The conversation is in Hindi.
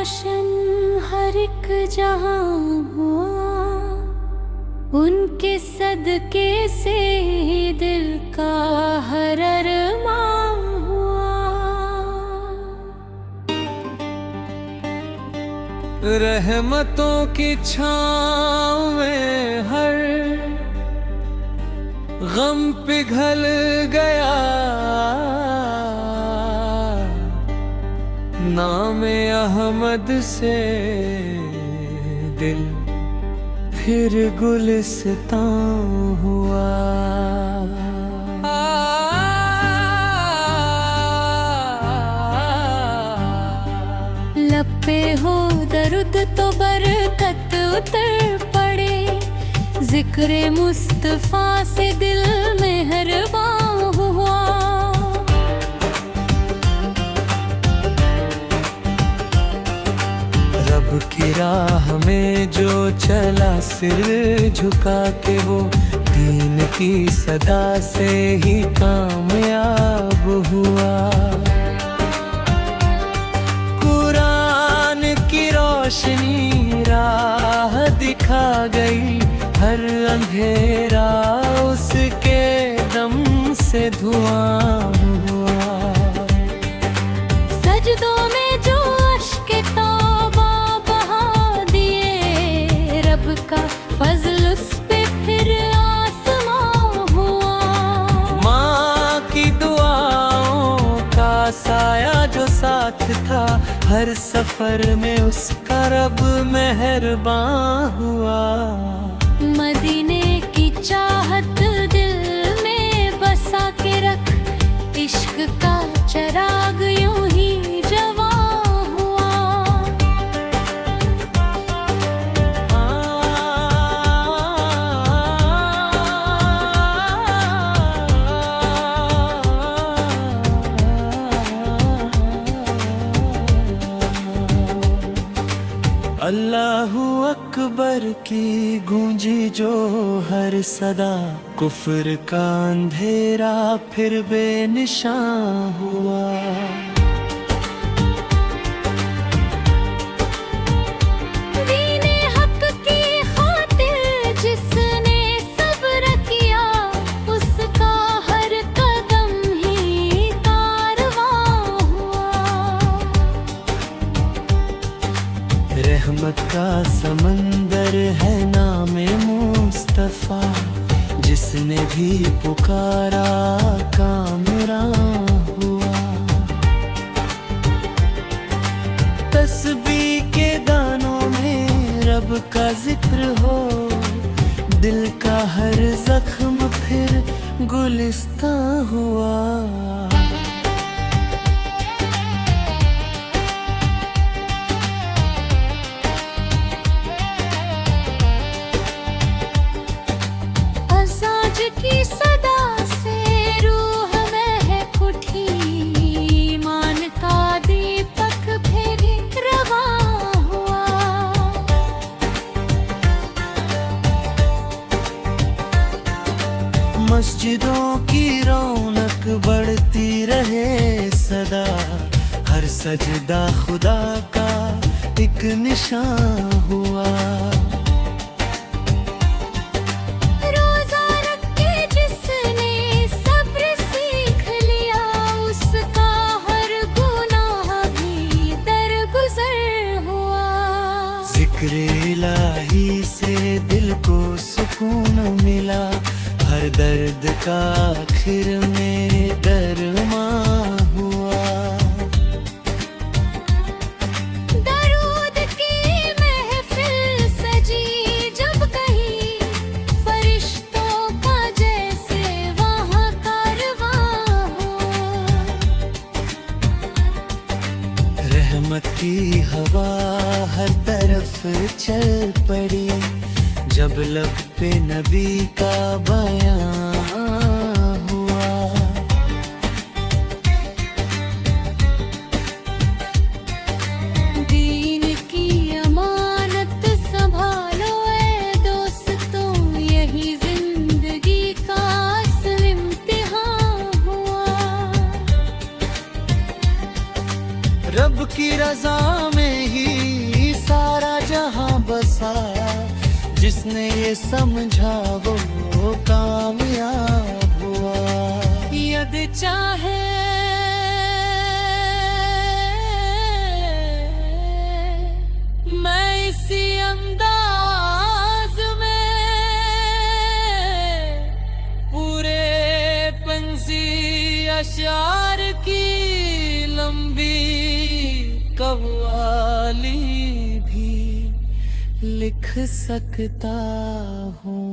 रोशन हर एक जहां हुआ, उनके सदके से दिल का हर अरमां हुआ। रहमतों की छाँव में हर गम पिघल गया, नामे अहमद से दिल फिर गुलिस्तां हुआ। लब पे हो दरुद तो बरकत उतर पड़े, जिक्र मुस्तफा से दिल मेहरबान हुआ। रब की राह में जो चला सिर झुका के, वो दीन की सदा से ही कामयाब हुआ। कुरान की रोशनी राह दिखा गई, हर अंधेरा उसके दम से धुआं हुआ। सजदों में जो अश्क तौबा बहा दिए, रब का फजल उस पे फिर आसमां हुआ। माँ की दुआओं का साया जो साथ था, हर सफर में उसका रब मेहरबान हुआ। मदीने की चाहत दिल में बसा के रख, इश्क का चराग यूं ही जवां हुआ। अल्लाहू अकबर की गूंजी जो हर सदा, कुफ्र का अंधेरा फिर बेनिशान हुआ। दीने हक की खातिर जिसने सब्र किया, उसका हर कदम ही कारवां हुआ। रहमत का समंदर है नामे मुस्तफा, जिसने भी पुकारा कामरां हुआ। तस्बीह के दानों में रब का जिक्र हो, दिल का हर जख्म फिर गुलिस्तां हुआ। की सदा से रूह महक उठी, ईमान का दीपक फिर रवां हुआ। मस्जिदों की रौनक बढ़ती रहे सदा, हर सजदा खुदा का एक निशान हुआ। इलाही से दिल को सुकून मिला, हर दर्द का आखिर में दरमां हुआ। दरूद की महफिल सजी जब कहीं, फरिश्तों का जैसे वहाँ कारवां हुआ। रहमत की हवा हर तरफ चल पड़ी, जब लब पे नबी का बयान हुआ। दीन की अमानत संभालो ऐ दोस्तों, यही जिंदगी का असल इम्तिहान हुआ। रब की रजा में ही सारा जहां बसा, जिसने ये समझा वो कामयाब हुआ। यदि चाहे मैं इसी अंदाज में पूरे पंछी अशार की लंबी कव्वाली भी लिख सकता हूँ।